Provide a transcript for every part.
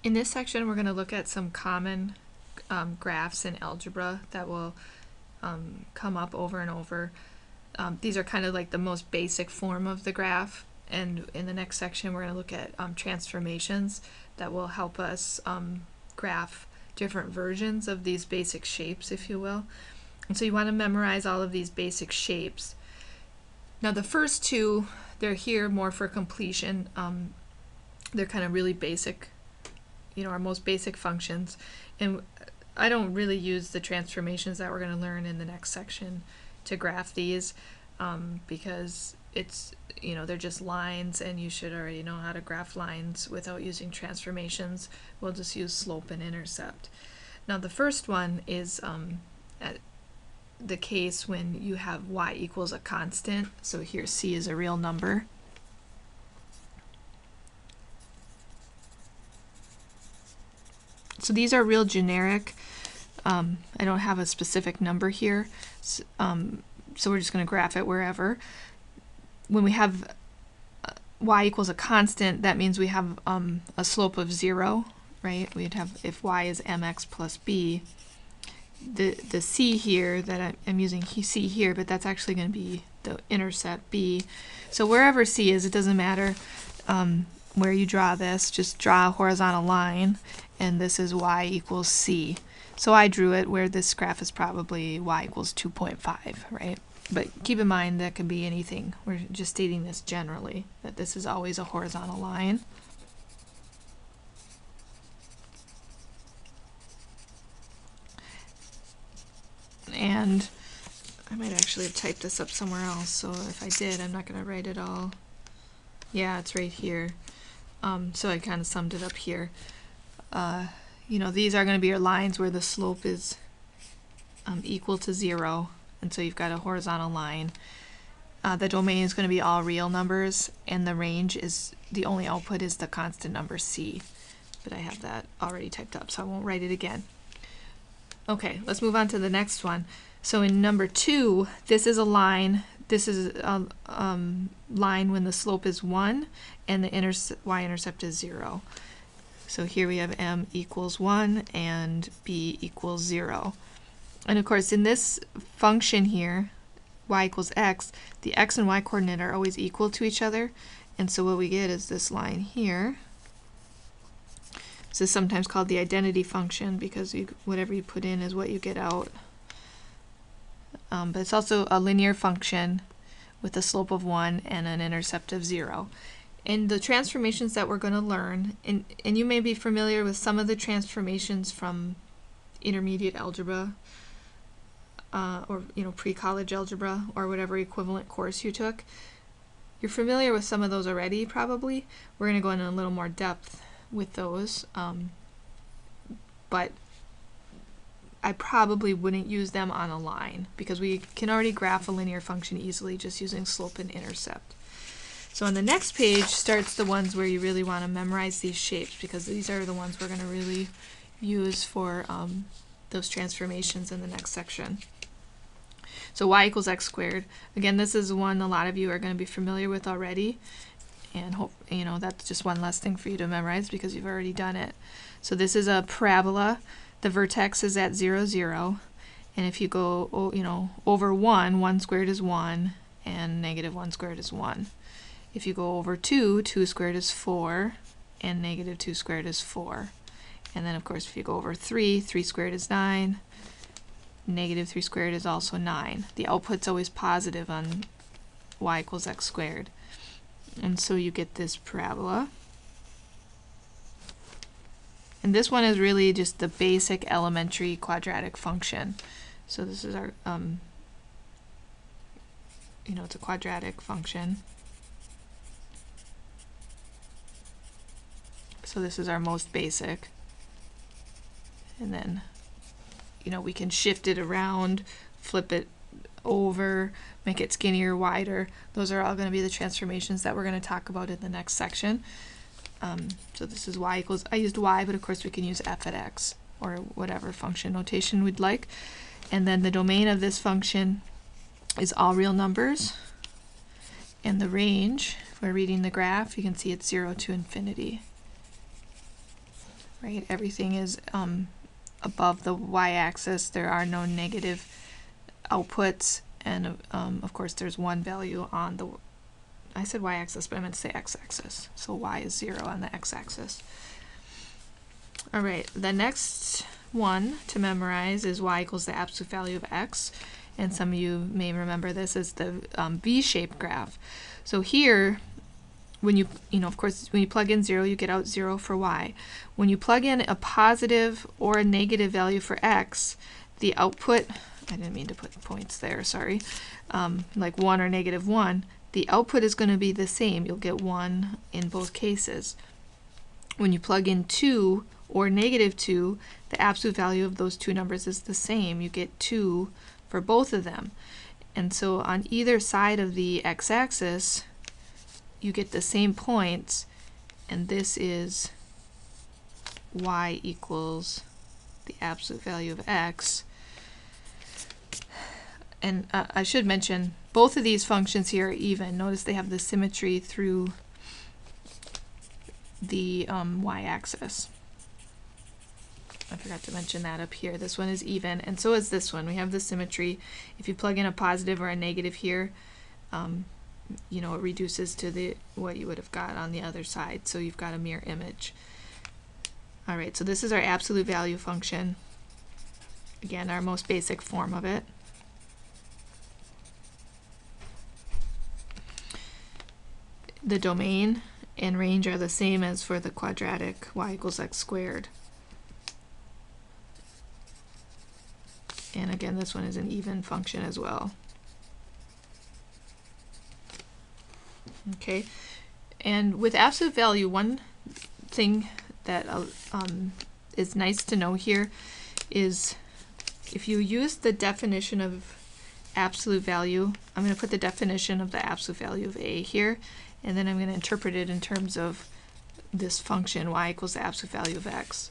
In this section, we're going to look at some common graphs in algebra that will come up over and over. These are kind of like the most basic form of the graph, and in the next section we're going to look at transformations that will help us graph different versions of these basic shapes, if you will. And so you want to memorize all of these basic shapes. Now the first two, they're here more for completion. They're kind of really basic, our most basic functions, and I don't really use the transformations that we're going to learn in the next section to graph these because it's, they're just lines, and you should already know how to graph lines without using transformations. We'll just use slope and intercept. Now the first one is the case when you have y equals a constant. So here c is a real number. So these are real generic. I don't have a specific number here, so we're just going to graph it wherever. When we have y equals a constant, that means we have a slope of 0, right? We'd have, if y is mx plus b, the c here that I'm using c here, but that's actually going to be the intercept b. So wherever c is, it doesn't matter where you draw this, just draw a horizontal line, and this is y equals c. So I drew it where this graph is probably y equals 2.5, right? But keep in mind that could be anything. We're just stating this generally, that this is always a horizontal line. And I might actually have typed this up somewhere else, so if I did, I'm not going to write it all. Yeah, it's right here. So I kind of summed it up here. These are going to be your lines where the slope is equal to 0, and so you've got a horizontal line. The domain is going to be all real numbers, and the range is, the only output is the constant number c. But I have that already typed up, so I won't write it again. Okay, let's move on to the next one. So in number 2, this is a line. This is a line when the slope is 1 and the y-intercept is 0. So here we have m equals 1 and b equals 0. And of course, in this function here, y equals x, the x and y coordinate are always equal to each other. And so what we get is this line here. This is sometimes called the identity function because whatever you put in is what you get out. But it's also a linear function with a slope of 1 and an intercept of 0. And the transformations that we're going to learn, and you may be familiar with some of the transformations from intermediate algebra or pre-college algebra or whatever equivalent course you took. You're familiar with some of those already, probably. We're going to go into a little more depth with those, but I probably wouldn't use them on a line because we can already graph a linear function easily just using slope and intercept. So on the next page starts the ones where you really want to memorize these shapes, because these are the ones we're going to really use for those transformations in the next section. So y equals x squared. Again, this is one a lot of you are going to be familiar with already, and hope that's just one less thing for you to memorize because you've already done it. So this is a parabola. The vertex is at 0, 0, and if you go over 1, 1 squared is 1, and negative 1 squared is 1. If you go over 2, 2 squared is 4, and negative 2 squared is 4. And then of course if you go over 3, 3 squared is 9, negative 3 squared is also 9. The output's always positive on y equals x squared. And so you get this parabola. And this one is really just the basic elementary quadratic function. So this is our, it's a quadratic function. So this is our most basic. And then, we can shift it around, flip it over, make it skinnier, wider. Those are all going to be the transformations that we're going to talk about in the next section. So this is y equals, I used y, but of course we can use f at x or whatever function notation we'd like. And then the domain of this function is all real numbers. And the range, if we're reading the graph, you can see it's 0 to infinity. right? Everything is above the y-axis. There are no negative outputs, and of course there's one value on the, I said y-axis, but I meant to say x-axis. So y is 0 on the x-axis. All right, the next one to memorize is y equals the absolute value of x. And some of you may remember this as the V-shaped graph. So here, when you of course, when you plug in 0, you get out 0 for y. When you plug in a positive or a negative value for x, the output, I didn't mean to put points there, sorry, like 1 or negative 1, the output is going to be the same. You'll get 1 in both cases. When you plug in 2 or negative 2, the absolute value of those two numbers is the same. You get 2 for both of them. And so on either side of the x-axis, you get the same points, and this is y equals the absolute value of x. And I should mention, both of these functions here are even. Notice they have the symmetry through the y-axis. I forgot to mention that up here. This one is even, and so is this one. We have the symmetry. If you plug in a positive or a negative here, you know, it reduces to what you would have got on the other side. So you've got a mirror image. All right, so this is our absolute value function. Again, our most basic form of it. The domain and range are the same as for the quadratic y equals x squared. And again, this one is an even function as well. Okay, and with absolute value, one thing that is nice to know here is if you use the definition of absolute value, I'm going to put the definition of the absolute value of a here, and then I'm going to interpret it in terms of this function y equals the absolute value of x.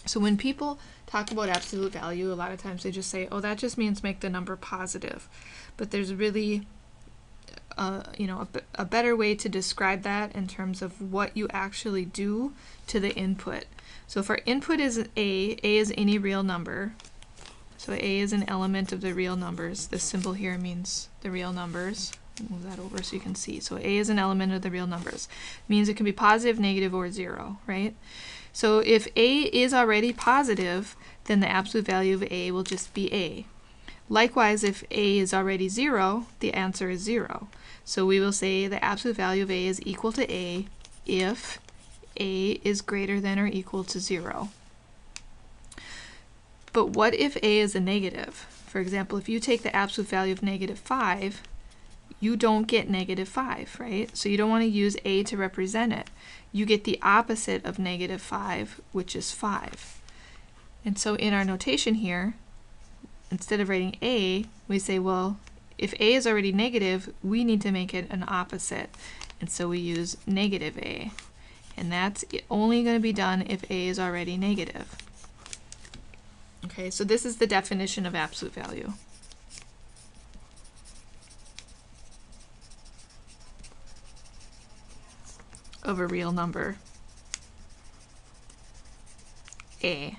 So when people talk about absolute value, a lot of times they just say, oh, that just means make the number positive. But there's really you know, a better way to describe that in terms of what you actually do to the input. So if our input is a is any real number. So a is an element of the real numbers. This symbol here means the real numbers. Move that over so you can see. So a is an element of the real numbers. It means it can be positive, negative, or 0, right? So if a is already positive, then the absolute value of a will just be a. Likewise, if a is already 0, the answer is 0. So we will say the absolute value of a is equal to a if a is greater than or equal to 0. But what if a is a negative? For example, if you take the absolute value of negative 5, you don't get negative 5, right? So you don't want to use a to represent it. You get the opposite of negative 5, which is 5. And so in our notation here, instead of writing a, we say, well, if a is already negative, we need to make it an opposite. And so we use negative a. And that's only going to be done if a is already negative. Okay, so this is the definition of absolute value. Of a real number, a.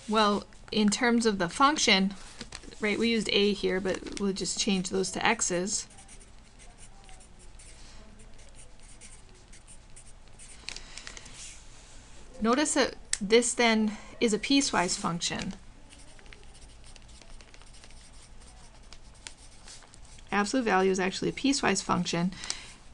Well, in terms of the function, right, we used a here, but we'll just change those to x's. Notice that this then is a piecewise function. Absolute value is actually a piecewise function.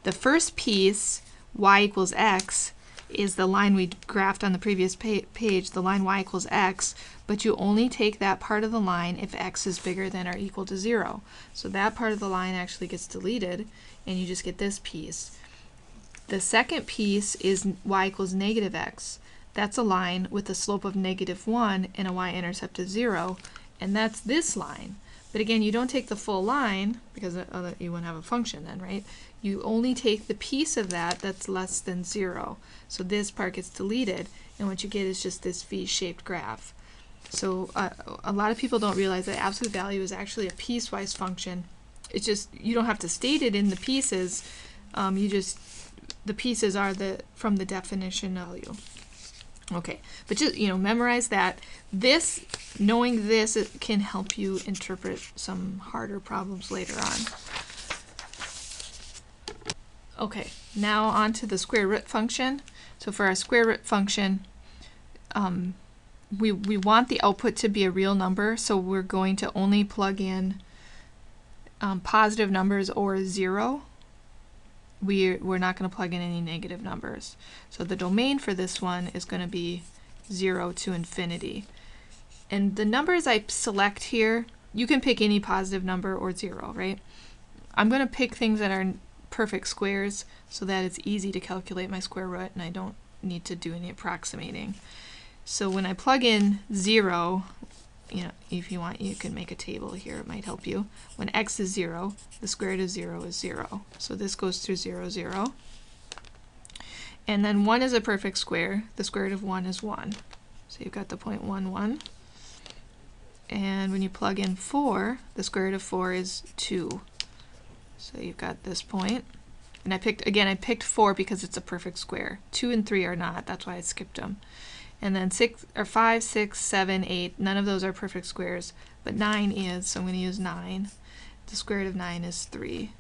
The first piece, y equals x, is the line we graphed on the previous page, the line y equals x, but you only take that part of the line if x is bigger than or equal to 0. So that part of the line actually gets deleted, and you just get this piece. The second piece is y equals negative x. That's a line with a slope of negative 1 and a y-intercept of 0, and that's this line. But again, you don't take the full line, because you wouldn't have a function then, right? You only take the piece of that that's less than 0. So this part gets deleted, and what you get is just this V-shaped graph. So a lot of people don't realize that absolute value is actually a piecewise function. It's just, you don't have to state it in the pieces. The pieces are from the definition value. Okay, but just, memorize that. Knowing this, it can help you interpret some harder problems later on. Okay, now on to the square root function. So for our square root function, we want the output to be a real number, so we're going to only plug in positive numbers or 0. We're not going to plug in any negative numbers. So the domain for this one is going to be 0 to infinity. And the numbers I select here, you can pick any positive number or 0, right? I'm going to pick things that are perfect squares so that it's easy to calculate my square root and I don't need to do any approximating. So when I plug in 0, if you want, you can make a table here, it might help you. When x is 0, the square root of 0 is 0. So this goes through 0, 0. And then 1 is a perfect square. The square root of 1 is 1. So you've got the point 1, 1. And when you plug in 4, the square root of 4 is 2. So you've got this point. And I picked 4 because it's a perfect square. 2 and 3 are not. That's why I skipped them. And then 5, 6, 7, 8, none of those are perfect squares, but 9 is, so I'm going to use 9. The square root of 9 is 3.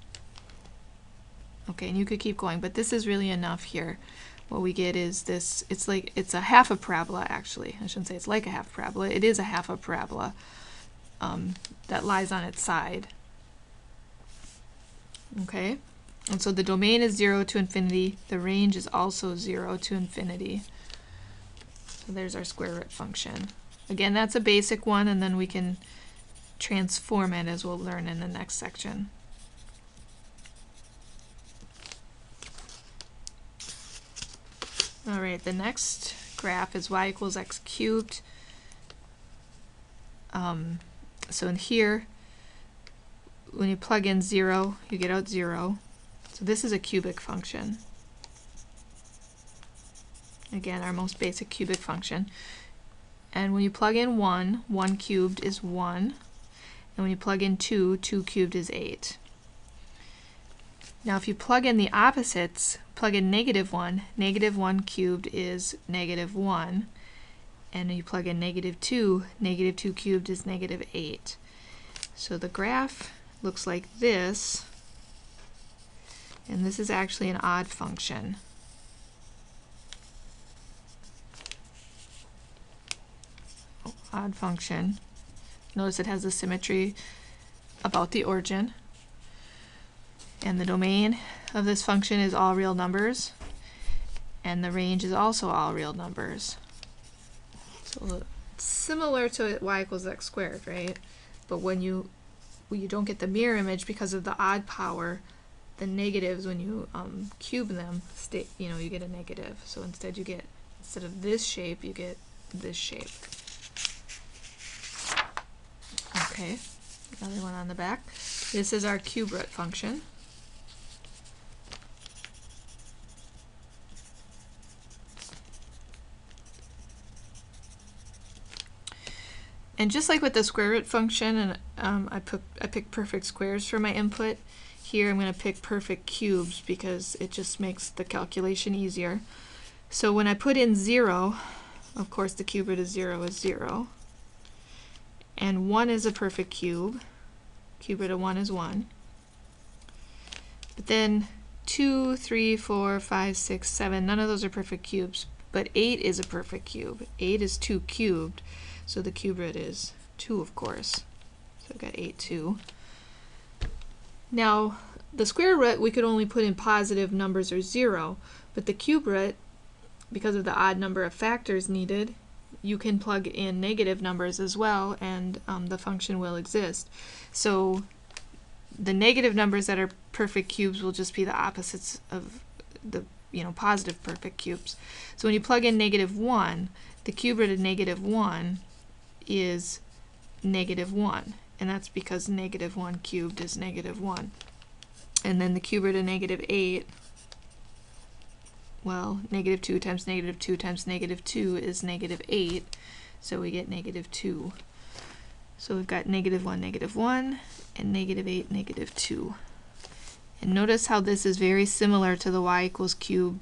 Okay, and you could keep going, but this is really enough here. What we get is this, it's a half a parabola actually. I shouldn't say it's like a half parabola, it is a half a parabola that lies on its side. Okay, and so the domain is 0 to infinity, the range is also 0 to infinity. So there's our square root function. Again, that's a basic one, and then we can transform it as we'll learn in the next section. All right, the next graph is y equals x cubed. So in here, when you plug in 0, you get out 0. So this is a cubic function. Again, our most basic cubic function. And when you plug in 1, 1 cubed is 1. And when you plug in 2, 2 cubed is 8. Now if you plug in the opposites, plug in -1, -1 cubed is -1. And you plug in -2, -2 cubed is -8. So the graph looks like this. And this is actually an odd function. Odd function. Notice it has a symmetry about the origin. And the domain of this function is all real numbers. And the range is also all real numbers. So it's similar to y equals x squared, right? But when you don't get the mirror image because of the odd power, the negatives, when you cube them, you get a negative. So instead of this shape, you get this shape. Okay, another one on the back. This is our cube root function. And just like with the square root function, and I picked perfect squares for my input, here I'm going to pick perfect cubes because it just makes the calculation easier. So when I put in 0, of course the cube root of 0 is 0. And 1 is a perfect cube. Cube root of 1 is 1. But then 2, 3, 4, 5, 6, 7, none of those are perfect cubes. But 8 is a perfect cube. 8 is 2 cubed, so the cube root is 2, of course. So I've got 8, 2. Now, the square root, we could only put in positive numbers or 0, but the cube root, because of the odd number of factors needed, you can plug in negative numbers as well, and the function will exist. So the negative numbers that are perfect cubes will just be the opposites of the positive perfect cubes. So when you plug in -1, the cube root of -1 is -1, and that's because -1 cubed is -1. And then the cube root of -8, well, -2 times -2 times -2 is -8, so we get -2. So we've got -1, -1, and -8, -2. And notice how this is very similar to the y equals cube,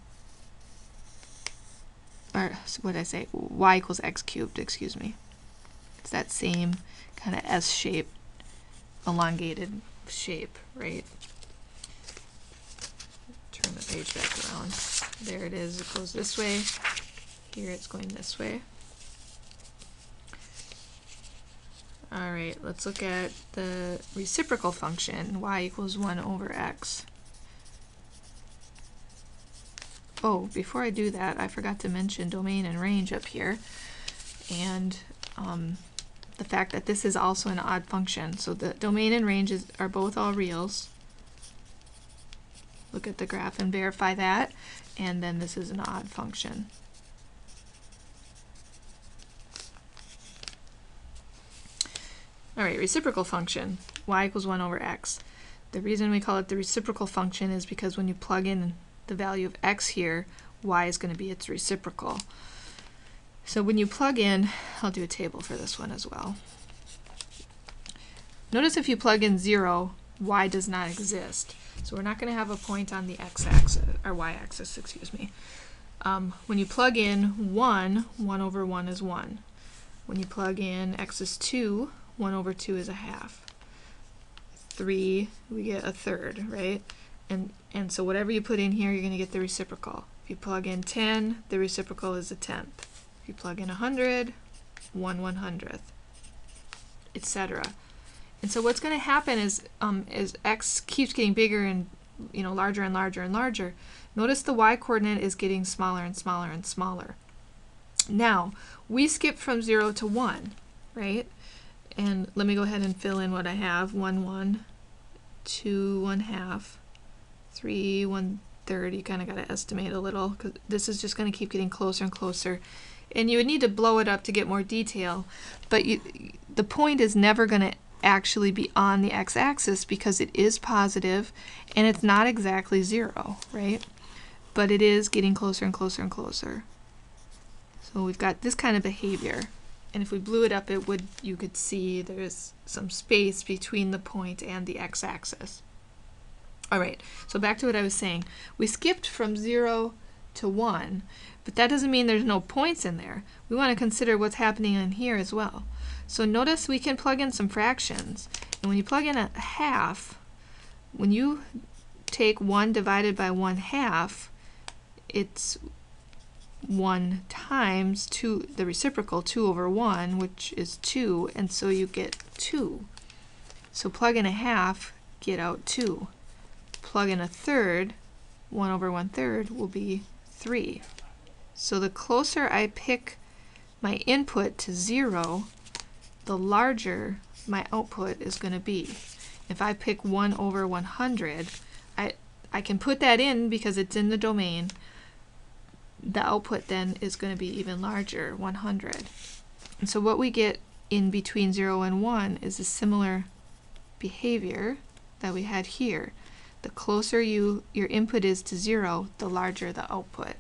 or or what did I say? Y equals x cubed, excuse me. It's that same kind of S-shaped, elongated shape, right? Turn the page back around. There it is. It goes this way. Here it's going this way. All right, let's look at the reciprocal function, y equals 1 over x. Oh, before I do that, I forgot to mention domain and range up here, and the fact that this is also an odd function. So the domain and range are both all reals. Look at the graph and verify that, and then this is an odd function. All right, reciprocal function, y equals 1 over x. The reason we call it the reciprocal function is because when you plug in the value of x here, y is going to be its reciprocal. So when you plug in, I'll do a table for this one as well. Notice if you plug in 0, y does not exist. So we're not going to have a point on the x-axis, or y-axis, excuse me. When you plug in 1, 1 over 1 is 1. When you plug in x is 2, 1 over 2 is a half. 3, we get a third, right? And so whatever you put in here, you're going to get the reciprocal. If you plug in 10, the reciprocal is a tenth. If you plug in 100, 1 100th, etc. And so what's going to happen is as x keeps getting bigger and larger and larger and larger, notice the y-coordinate is getting smaller and smaller and smaller. Now, we skip from 0 to 1, right? And let me go ahead and fill in what I have. 1 1, 2 1/2, 3 1/3. You kind of got to estimate a little, because this is just going to keep getting closer and closer. And you would need to blow it up to get more detail, but the point is never going to actually be on the x-axis because it is positive and it's not exactly 0, right? But it is getting closer and closer and closer. So we've got this kind of behavior. And if we blew it up, you could see there's some space between the point and the x-axis. All right, so back to what I was saying. We skipped from 0 to 1, but that doesn't mean there's no points in there. We want to consider what's happening in here as well. So notice we can plug in some fractions. And when you plug in a half, when you take 1 divided by 1/2, it's 1 times 2, the reciprocal, 2 over 1, which is 2, and so you get 2. So plug in a half, get out 2. Plug in a third, 1 over 1/3 will be 3. So the closer I pick my input to 0, the larger my output is going to be. If I pick 1 over 100, I can put that in because it's in the domain. The output then is going to be even larger, 100. And so what we get in between 0 and 1 is a similar behavior that we had here. The closer your input is to 0, the larger the output.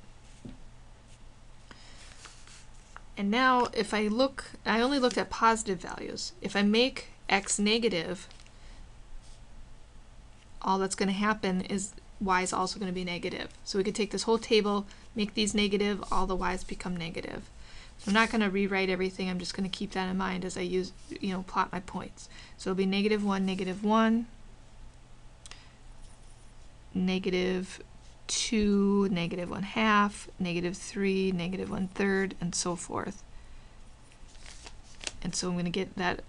And now if I only looked at positive values. If I make x negative, all that's going to happen is y is also going to be negative. So we could take this whole table, make these negative, all the y's become negative. So I'm not going to rewrite everything, I'm just going to keep that in mind as I plot my points. So it'll be -1, -1, -2, -1/2, -3, -1/3, and so forth. And so I'm going to get that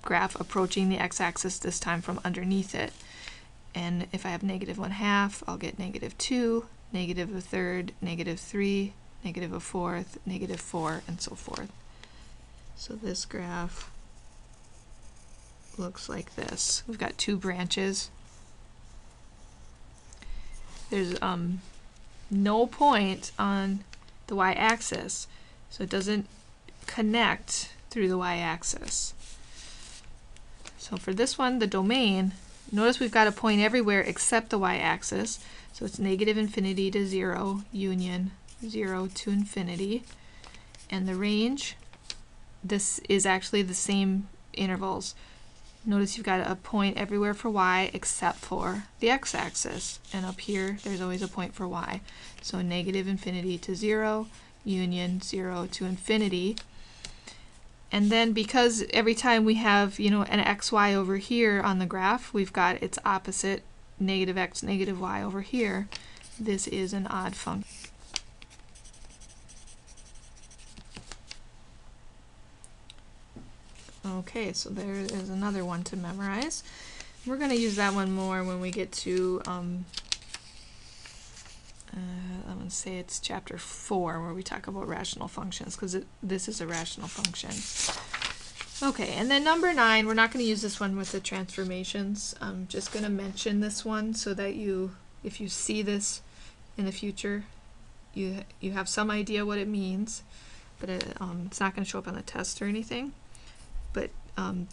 graph approaching the x-axis this time from underneath it. And if I have -1/2, I'll get -2, -1/3, -3, -1/4, -4, and so forth. So this graph looks like this. We've got 2 branches. There's no point on the y-axis, so it doesn't connect through the y-axis. So for this one, the domain, notice we've got a point everywhere except the y-axis. So it's -infinity to 0, union 0 to infinity. And the range, this is actually the same intervals. Notice you've got a point everywhere for y except for the x-axis. And up here, there's always a point for y. So -infinity to 0, union 0 to infinity. And then because every time we have, you know, an xy over here on the graph, we've got its opposite, negative x, negative y over here. This is an odd function. Okay, so there is another one to memorize. We're going to use that one more when we get to, I'm going to say it's chapter 4, where we talk about rational functions, because this is a rational function. Okay, and then number 9, we're not going to use this one with the transformations. I'm just going to mention this one so that you, if you see this in the future, you have some idea what it means, but it's not going to show up on the test or anything. But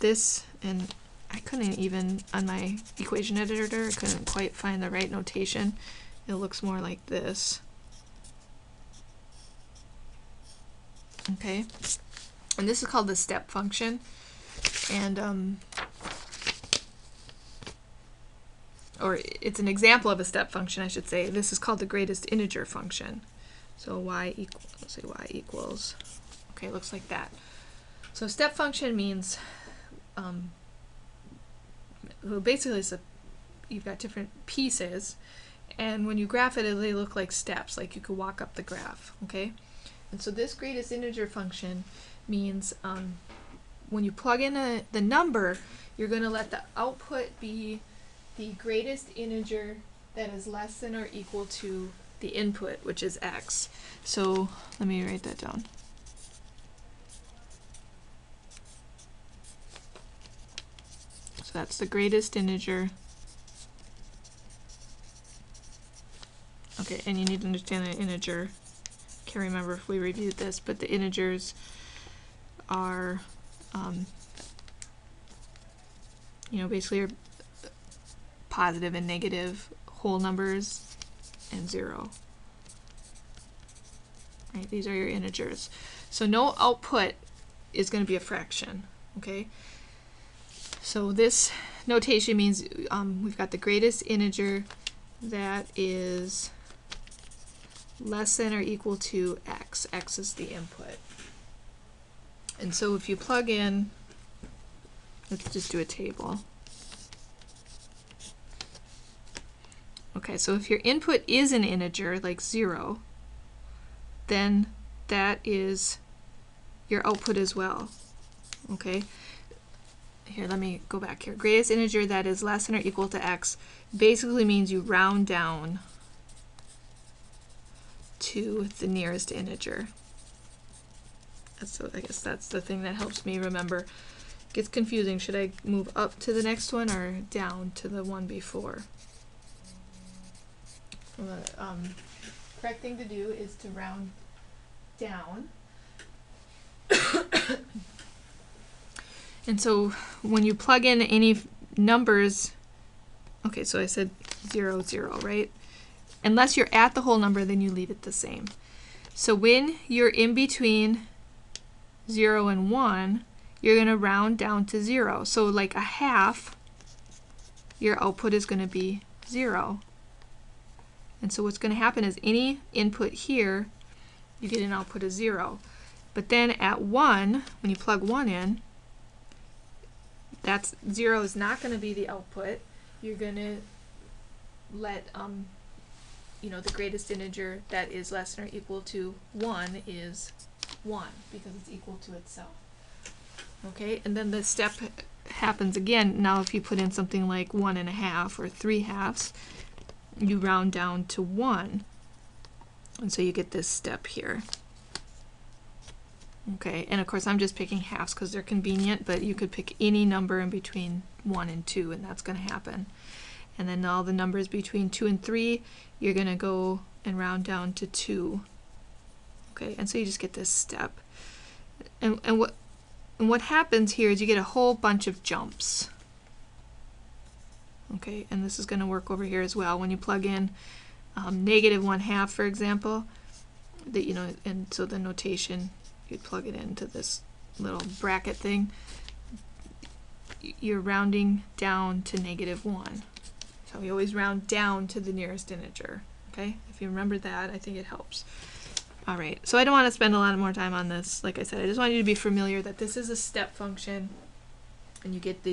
this, and I couldn't even, on my equation editor, I couldn't quite find the right notation. It looks more like this. Okay, and this is called the step function, and or it's an example of a step function, I should say. This is called the greatest integer function. So y equals, let's say y equals, okay, it looks like that. So step function means, well, basically it's you've got different pieces, and when you graph it, they look like steps, like you could walk up the graph, okay? And so this greatest integer function means when you plug in the number, you're going to let the output be the greatest integer that is less than or equal to the input, which is x. So let me write that down. So that's the greatest integer. Okay, and you need to understand an integer. Can't remember if we reviewed this, but the integers are, you know, basically are positive and negative whole numbers and 0. Right, these are your integers. So no output is going to be a fraction, okay? So this notation means we've got the greatest integer that is less than or equal to x. X is the input. And so if you plug in, let's just do a table. Okay, so if your input is an integer, like 0, then that is your output as well. Okay? Here, let me go back here. Greatest integer that is less than or equal to x basically means you round down to the nearest integer. So I guess that's the thing that helps me remember. It gets confusing. Should I move up to the next one or down to the one before? The correct thing to do is to round down. And so when you plug in any numbers, okay, so I said 0, 0, right? Unless you're at the whole number, then you leave it the same. So when you're in between 0 and 1, you're going to round down to 0. So like a half, your output is going to be 0. And so what's going to happen is any input here, you get an output of 0. But then at 1, when you plug 1 in, that's 0 is not going to be the output. You're going to let you know, the greatest integer that is less than or equal to 1 is 1 because it's equal to itself. Okay, and then the step happens again. Now if you put in something like 1 1/2 or 3/2, you round down to 1. And so you get this step here. Okay, and of course I'm just picking halves because they're convenient, but you could pick any number in between 1 and 2 and that's going to happen. And then all the numbers between 2 and 3, you're going to go and round down to 2. Okay, and so you just get this step. And what happens here is you get a whole bunch of jumps. Okay, and this is going to work over here as well. When you plug in negative 1/2, for example, that, you know, and so the notation, you'd plug it into this little bracket thing. You're rounding down to -1. So we always round down to the nearest integer. Okay, if you remember that, I think it helps. All right, so I don't want to spend a lot more time on this. Like I said, I just want you to be familiar that this is a step function, and you get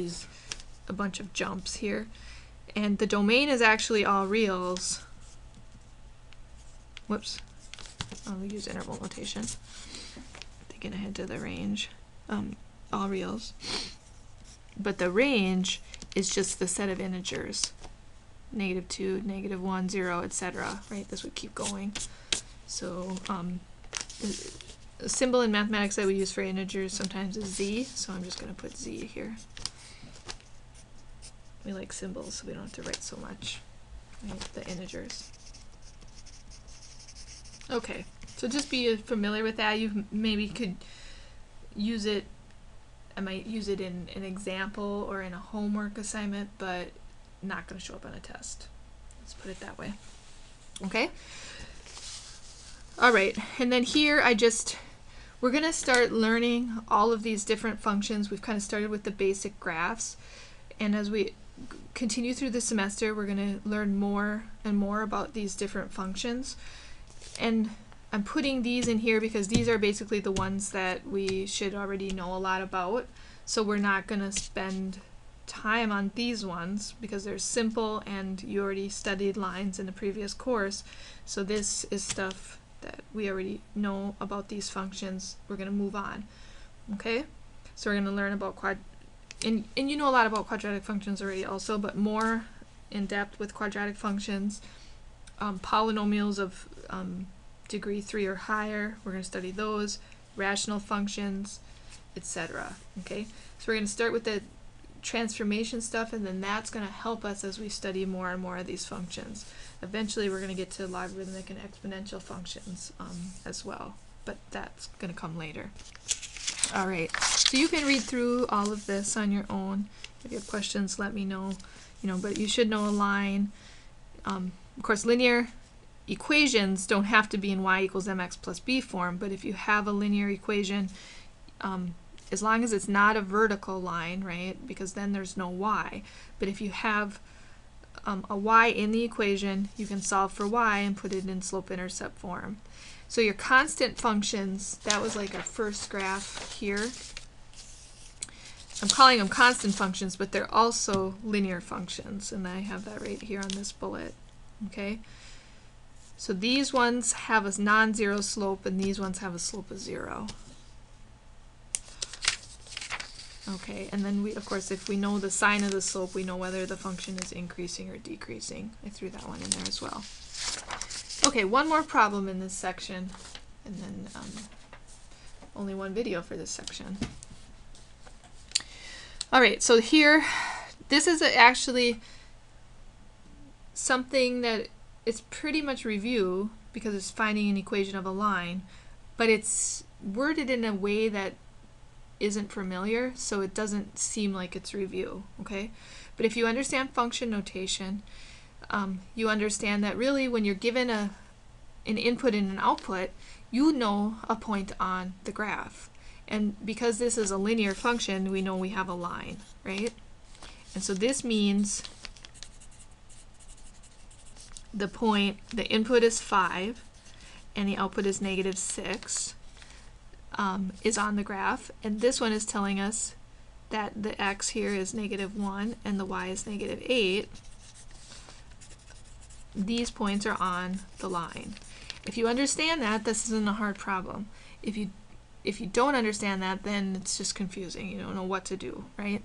a bunch of jumps here. And the domain is actually all reals. Whoops, I'll use interval notation. Thinking ahead to the range. All reals. But the range is just the set of integers. -2, -1, 0, etc. Right? This would keep going. So a symbol in mathematics that we use for integers sometimes is z, so I'm just going to put z here. We like symbols, so we don't have to write so much. Right? The integers. Okay, so just be familiar with that. You maybe could use it, I might use it in an example or in a homework assignment, but not going to show up on a test. Let's put it that way. Okay? All right, and then here we're going to start learning all of these different functions. We've kind of started with the basic graphs, and as we continue through the semester, we're going to learn more and more about these different functions. And I'm putting these in here because these are basically the ones that we should already know a lot about. So we're not going to spend time on these ones because they're simple and you already studied lines in the previous course. So this is stuff that we already know about these functions. We're going to move on. Okay? So we're going to learn about and you know a lot about quadratic functions already also, but more in depth with quadratic functions. Polynomials of degree 3 or higher, we're going to study those, rational functions, etc. Okay, so we're going to start with the transformation stuff, and then that's going to help us as we study more and more of these functions. Eventually we're going to get to logarithmic and exponential functions as well, but that's going to come later. All right, so you can read through all of this on your own. If you have questions, let me know. But you should know a line. Of course, linear equations don't have to be in y equals mx plus b form, but if you have a linear equation, as long as it's not a vertical line, right, because then there's no y, but if you have a y in the equation, you can solve for y and put it in slope-intercept form. So your constant functions, that was like our first graph here. I'm calling them constant functions, but they're also linear functions, and I have that right here on this bullet. Okay, so these ones have a non-zero slope, and these ones have a slope of 0. Okay, and then of course, if we know the sign of the slope, we know whether the function is increasing or decreasing. I threw that one in there as well. Okay, one more problem in this section, and then only one video for this section. All right, so here, this is actually something that it's pretty much review because it's finding an equation of a line, but it's worded in a way that isn't familiar, so it doesn't seem like it's review, okay? But if you understand function notation, you understand that really when you're given an input and an output, you know a point on the graph. And because this is a linear function, we know we have a line, right? And so this means the input is 5 and the output is -6 is on the graph. And this one is telling us that the x here is -1 and the y is -8. These points are on the line. If you understand that, this isn't a hard problem. If you don't understand that, then it's just confusing. You don't know what to do, right?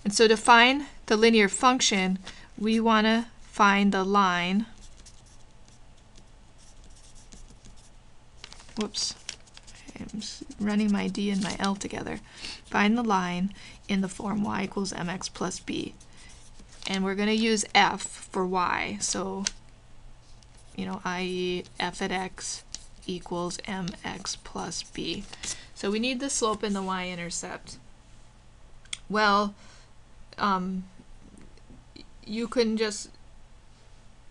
And so to find the linear function, we want to find the line. Whoops. I'm running my D and my L together. Find the line in the form y equals mx plus b. And we're going to use f for y. So, i.e. f at x equals mx plus b. So we need the slope and the y-intercept. Well, you can just,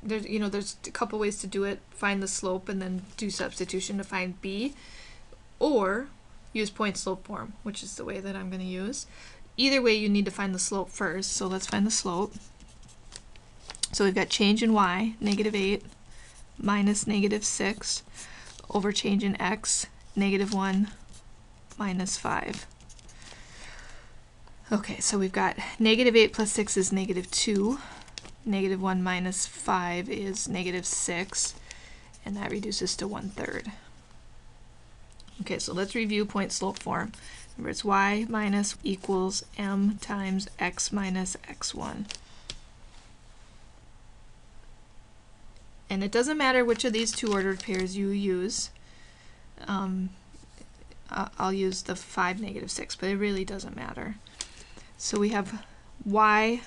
there's a couple ways to do it. Find the slope and then do substitution to find b. Or use point slope form, which is the way that I'm going to use. Either way, you need to find the slope first. So let's find the slope. So we've got change in y, -8 minus -6, over change in x, -1 minus 5. Okay, so we've got -8 plus 6 is -2. -1 minus 5 is -6. And that reduces to 1/3. Okay, so let's review point slope form. Remember, it's y minus equals m times x minus x1. And it doesn't matter which of these two ordered pairs you use. I'll use the 5, -6, but it really doesn't matter. So we have y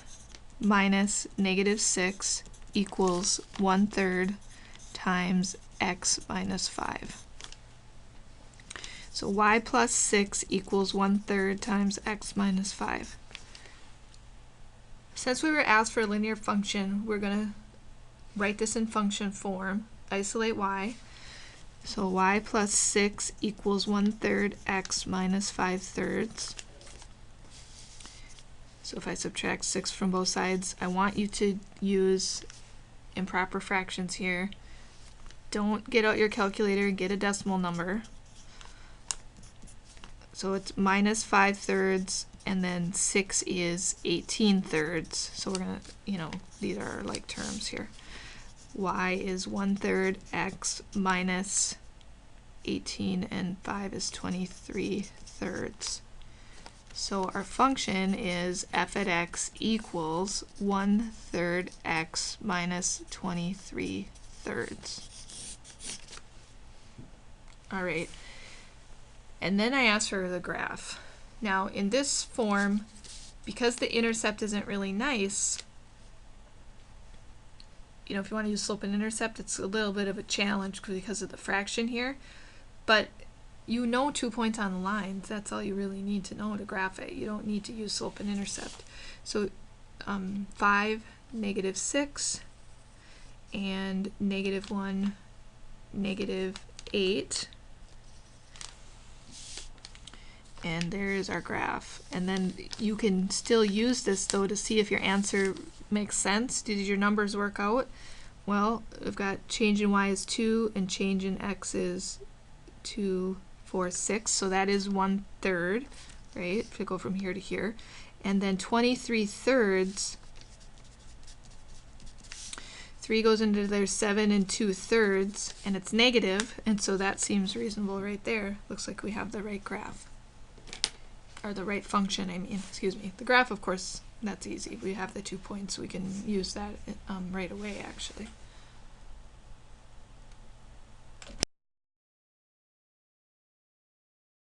minus -6 equals 1/3 times x minus 5. So y plus 6 equals 1/3 times x minus 5. Since we were asked for a linear function, we're going to write this in function form, isolate y. So y plus 6 equals 1/3 x minus 5/3. So if I subtract 6 from both sides, I want you to use improper fractions here. Don't get out your calculator and get a decimal number. So it's minus 5/3, and then 6 is 18/3. So we're going to, these are our like terms here. Y is 1/3 x minus 18, and 5 is 23/3. So our function is f at x equals 1/3 x minus 23/3. All right, and then I asked for the graph. Now in this form, because the intercept isn't really nice, if you want to use slope and intercept, it's a little bit of a challenge because of the fraction here, but 2 points on the line. That's all you really need to know to graph it. You don't need to use slope and intercept. So 5, -6, and -1, -8. And there's our graph. And then you can still use this though to see if your answer makes sense. Did your numbers work out? Well, we've got change in y is 2 and change in x is 2, 4, 6. So that is 1/3, right? If we go from here to here. And then 23/3, 3 goes into there, 7 and 2/3, and it's negative, and so that seems reasonable right there. Looks like we have the right graph. Or the right function, excuse me. The graph, of course, that's easy. We have the 2 points. We can use that right away, actually.